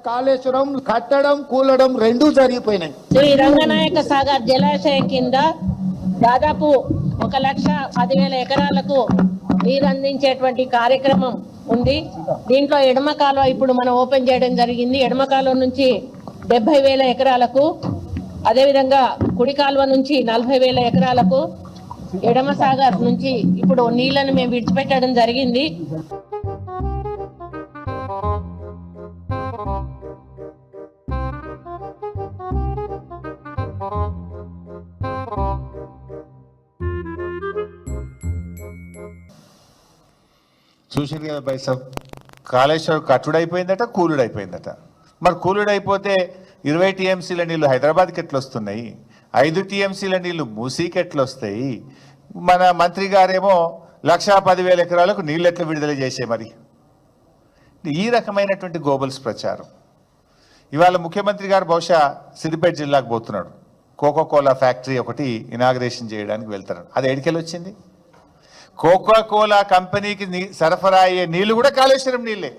కాళేశ్వరం కట్టడం కూలడం రెండూ జరిగిపోయినాయి. శ్రీ రంగనాయక సాగర్ జలాశయం కింద దాదాపు 1,10,000 ఎకరాలకు నీరు అందించేటువంటి కార్యక్రమం ఉంది. దీంట్లో ఎడమ కాలువ ఇప్పుడు మనం ఓపెన్ చేయడం జరిగింది. ఎడమ కాలువ నుంచి 70,000 ఎకరాలకు, అదేవిధంగా కుడి కాలువ నుంచి 40,000 ఎకరాలకు, ఎడమ సాగర్ నుంచి ఇప్పుడు నీళ్లను మేము విడిచిపెట్టడం జరిగింది. చూసింది కదా బైసాబ్, కాళేశ్వరం కట్టుడైపోయిందట, కూలుడైపోయిందట. మరి కూలుడైపోతే 20 టీఎంసీల నీళ్లు హైదరాబాద్కి ఎట్లా వస్తున్నాయి? 5 టీఎంసీల నీళ్లు మూసీకి ఎట్లా వస్తాయి? మన మంత్రి గారేమో 1,10,000 ఎకరాలకు నీళ్ళు ఎట్లా విడుదల చేసే? మరి ఈ రకమైనటువంటి గోబల్స్ ప్రచారం. ఇవాళ ముఖ్యమంత్రి గారు బహుశా సిద్దిపేట జిల్లాకు పోతున్నాడు. కోకోకోలా ఫ్యాక్టరీ ఒకటి ఇనాగ్రేషన్ చేయడానికి వెళ్తారు. అది ఎడికెళ్ళి వచ్చింది? కోకోకోలా కంపెనీకి సరఫరా అయ్యే నీళ్లు కూడా కాళేశ్వరం నీళ్ళే.